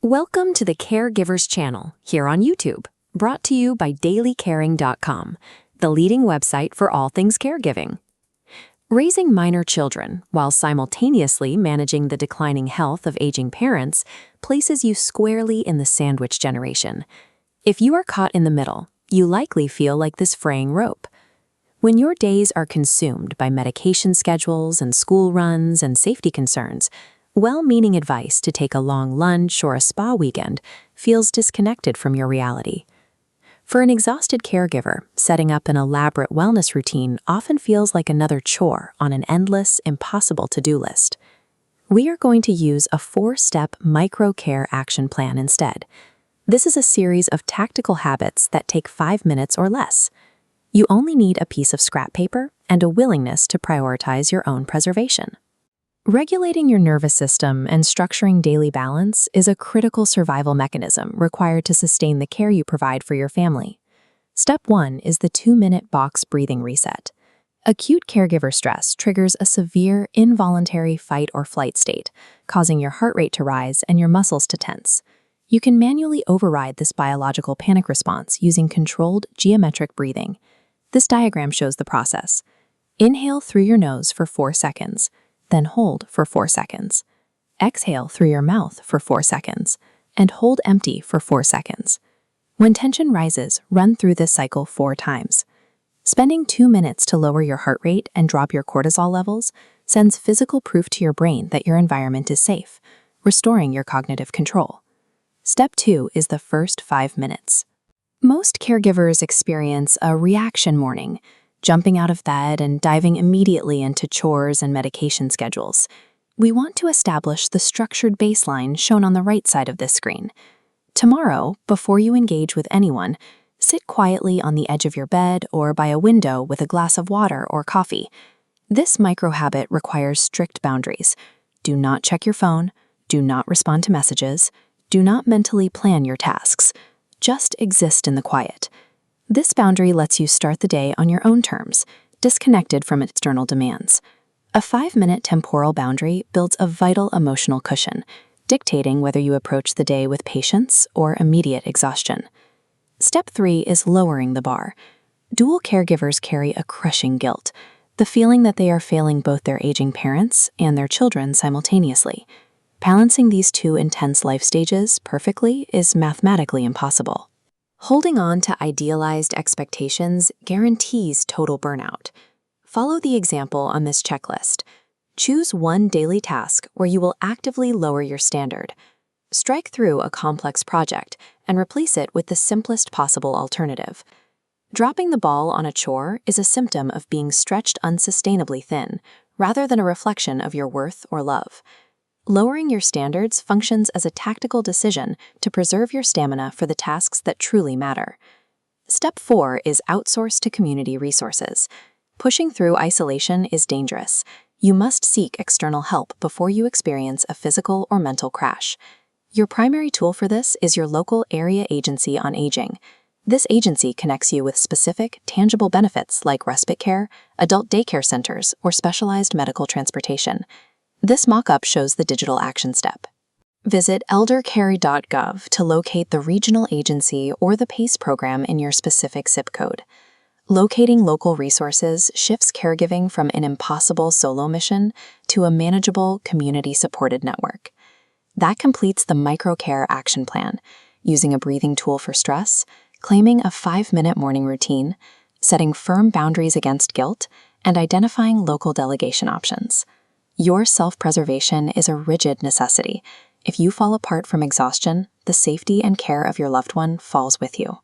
Welcome to the Caregivers channel here on YouTube, brought to you by DailyCaring.com, the leading website for all things caregiving. Raising minor children while simultaneously managing the declining health of aging parents places you squarely in the sandwich generation. If you are caught in the middle, you likely feel like this fraying rope. When your days are consumed by medication schedules and school runs and safety concerns, well-meaning advice to take a long lunch or a spa weekend feels disconnected from your reality. For an exhausted caregiver, setting up an elaborate wellness routine often feels like another chore on an endless, impossible to-do list. We are going to use a 4-step micro-care action plan instead. This is a series of tactical habits that take 5 minutes or less. You only need a piece of scrap paper and a willingness to prioritize your own preservation. Regulating your nervous system and structuring daily balance is a critical survival mechanism required to sustain the care you provide for your family. Step 1 is the 2-minute box breathing reset. Acute caregiver stress triggers a severe involuntary fight or flight state, causing your heart rate to rise and your muscles to tense. You can manually override this biological panic response using controlled geometric breathing. This diagram shows the process. Inhale through your nose for 4 seconds. Then hold for 4 seconds. Exhale through your mouth for 4 seconds, and hold empty for 4 seconds. When tension rises, run through this cycle 4 times. Spending 2 minutes to lower your heart rate and drop your cortisol levels sends physical proof to your brain that your environment is safe, restoring your cognitive control. Step 2 is the first 5 minutes. Most caregivers experience a reaction morning, jumping out of bed and diving immediately into chores and medication schedules. We want to establish the structured baseline shown on the right side of this screen. Tomorrow, before you engage with anyone, sit quietly on the edge of your bed or by a window with a glass of water or coffee. This micro-habit requires strict boundaries. Do not check your phone, do not respond to messages, do not mentally plan your tasks. Just exist in the quiet. This boundary lets you start the day on your own terms, disconnected from external demands. A 5-minute temporal boundary builds a vital emotional cushion, dictating whether you approach the day with patience or immediate exhaustion. Step 3 is lowering the bar. Dual caregivers carry a crushing guilt, the feeling that they are failing both their aging parents and their children simultaneously. Balancing these 2 intense life stages perfectly is mathematically impossible. Holding on to idealized expectations guarantees total burnout. Follow the example on this checklist. Choose one daily task where you will actively lower your standard. Strike through a complex project and replace it with the simplest possible alternative. Dropping the ball on a chore is a symptom of being stretched unsustainably thin, rather than a reflection of your worth or love. Lowering your standards functions as a tactical decision to preserve your stamina for the tasks that truly matter. Step 4 is outsource to community resources. Pushing through isolation is dangerous. You must seek external help before you experience a physical or mental crash. Your primary tool for this is your local area agency on aging. This agency connects you with specific, tangible benefits like respite care, adult daycare centers, or specialized medical transportation. This mock-up shows the digital action step. Visit Eldercare.gov to locate the regional agency or the PACE program in your specific zip code. Locating local resources shifts caregiving from an impossible solo mission to a manageable, community-supported network. That completes the micro-care action plan, using a breathing tool for stress, claiming a 5-minute morning routine, setting firm boundaries against guilt, and identifying local delegation options. Your self-preservation is a rigid necessity. If you fall apart from exhaustion, the safety and care of your loved one falls with you.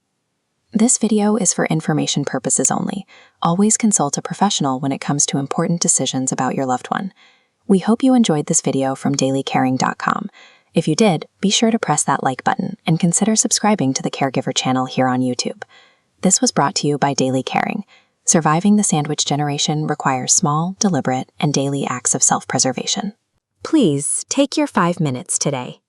This video is for information purposes only. Always consult a professional when it comes to important decisions about your loved one. We hope you enjoyed this video from DailyCaring.com. If you did, be sure to press that like button and consider subscribing to the Caregiver channel here on YouTube. This was brought to you by Daily Caring. Surviving the sandwich generation requires small, deliberate, and daily acts of self-preservation. Please take your 5 minutes today.